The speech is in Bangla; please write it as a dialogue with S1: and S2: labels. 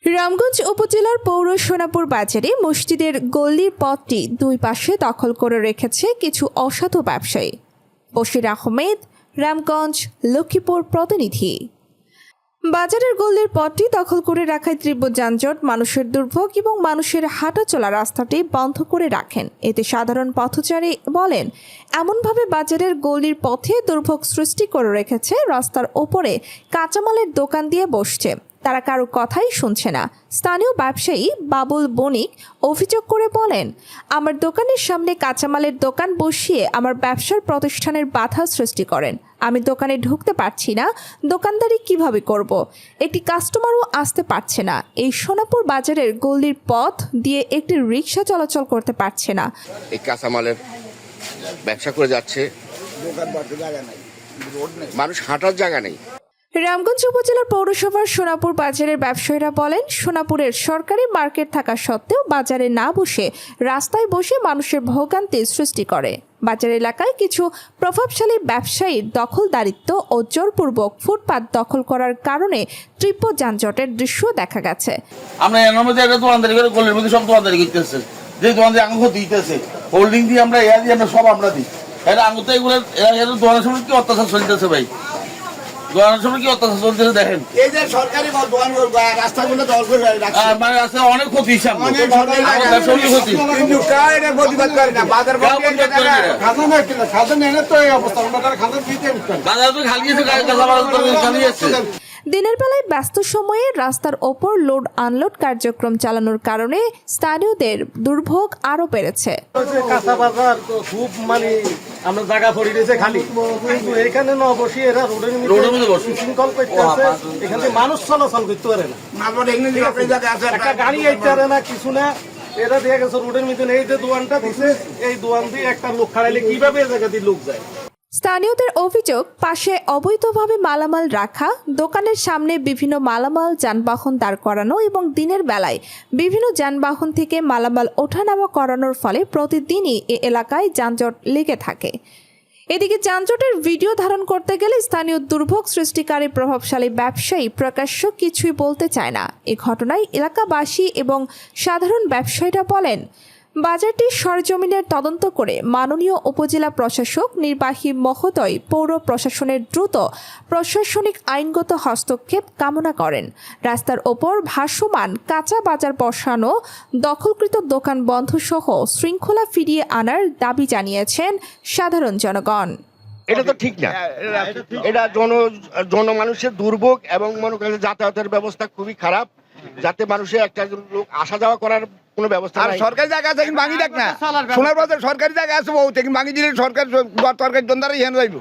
S1: রামগঞ্জ উপজেলার পৌর সোনাপুর বাজারে মসজিদের গল্লির পথটি দুই পাশে দখল করে রেখেছে কিছু অসাধু ব্যবসায়ী। বশির আহমেদ, রামগঞ্জ, লক্ষ্মীপুর প্রতিনিধি। বাজারের গল্লির পথটি দখল করে রাখায় তীব্র যানজট, মানুষের দুর্ভোগ এবং মানুষের হাঁটা চলা রাস্তাটি বন্ধ করে রাখেন। এতে সাধারণ পথচারী বলেন, এমনভাবে বাজারের গল্লির পথে দুর্ভোগ সৃষ্টি করে রেখেছে, রাস্তার ওপরে কাঁচামালের দোকান দিয়ে বসছে, তারা কারো কথাই শুনছে না। স্থানীয় ব্যবসায়ী বাবুল বণিক অভিযোগ করে বলেন, আমার দোকানের সামনে কাঁচামালের দোকান বসিয়ে আমার ব্যবসার প্রতিষ্ঠানের বাধা সৃষ্টি করেন। আমি দোকানে ঢুকতে পারছি না, দোকানদারি কিভাবে করব? একটি কাস্টমারও আসতে পারছে না। এই সোনাপুর বাজারের গল্লির পথ দিয়ে একটি রিক্সা চলাচল করতে পারছে না।
S2: এই কাঁচামালের ব্যবসা করে যাচ্ছে, মানুষ হাঁটার জায়গা নেই।
S1: রামগঞ্জ উপজেলার পৌরসভার সোনাপুর বাজারের ব্যবসায়ীরা বলেন, সোনাপুরের সরকারি মার্কেট থাকা সত্ত্বেও বাজারে না বসে রাস্তায় বসে মানুষের ভোগান্তির সৃষ্টি করে। বাজার এলাকায় কিছু প্রভাবশালী ব্যবসায়ীর দখলদারিত্ব ও জোরপূর্বক ফুটপাত দখল করার কারণে তীব্র যানজটের দৃশ্য দেখা গেছে।
S3: আমরা এর মধ্যে একটা দোকানদারি করে গলির মধ্যে সব দোকানদারি করতেছে, যে দোকানদারি আঙুল দিতেছে, হোল্ডিং দিয়ে আমরা এরা দিয়ে আমরা সব আমরা দিই। এটা আঙুল তো এগুলো দোকানের সময় কি অত্যাচার চলতেছে ভাই, দোকানের সময় কি অত্যাচার চলতেছে দেখেন।
S4: এই যে সরকারি দোকান রাস্তাগুলো দখল করে রাখছে,
S3: মানে রাস্তা অনেক ক্ষতি হিসাব ক্ষতি
S4: প্রতিবাদ করে না। বাজার
S3: বাজার তো খালি আছে।
S1: দিনের বেলায় ব্যস্ত সময়ে রাস্তার ওপর লোড আনলোড কার্যক্রম চালানোর কারণে স্থানীয়দের দুর্ভোগ আরো বেড়েছে।
S5: কাঁচা বাজার খুব মানে আমরা জায়গা পড়ে রয়েছে খালি, কিন্তু এখানে না বসে এরা রোডের মধ্যে শৃঙ্খল করতেছে, এখানে মানুষ চলাচল করতে পারে না, একটা গাড়ি আইতে পারে না, কিছু না। এরা দেখা গেছে রোডের মধ্যে এই যে দোকানটা দিছে, এই দোকান দিয়ে একটা লোক খাড়াইলে কিভাবে এই জায়গা দিয়ে লোক যায়।
S1: স্থানীয়দের অভিযোগ, পাশে অবৈধভাবে মালামাল রাখা, দোকানের সামনে বিভিন্ন মালামাল যানবাহন দাঁড় করানো এবং দিনের বেলায় বিভিন্ন যানবাহন থেকে মালামাল ওঠানামা করানোর ফলে প্রতিদিনই এ এলাকায় যানজট লেগে থাকে। এদিকে যানজটের ভিডিও ধারণ করতে গেলে স্থানীয় দুর্ভোগ সৃষ্টিকারী প্রভাবশালী ব্যবসায়ী প্রকাশ্য কিছুই বলতে চায় না। এ ঘটনায় এলাকাবাসী এবং সাধারণ ব্যবসায়ীরা বলেন, বাজারটি সরজমিনের তদন্ত করে মাননীয় উপজেলা প্রশাসক, নির্বাহী মহোদয়, পৌর প্রশাসনের দ্রুত প্রশাসনিক আইনগত হস্তক্ষেপ কামনা করেন। রাস্তার ওপর ভাসমান কাঁচা বাজার বসানো, দখলকৃত দোকান বন্ধ সহ শৃঙ্খলা ফিরিয়ে আনার দাবি জানিয়েছেন সাধারণ জনগণ।
S2: এটা তো ঠিক না, এটা জনমানুষের দুর্ভোগ এবং মনে করেন যাতায়াতের ব্যবস্থা খুবই খারাপ, যাতে মানুষের একটা লোক আসা যাওয়া করার কোনো ব্যবস্থা নাই।
S4: সরকারি জায়গা আছে কিন্তু ভাঙি দেখ না, সোনার বাজার সরকারি জায়গা আছে বহুত, কিন্তু ভাঙি দিলে সরকার তরকারি দন্দারাই হেন যাইব।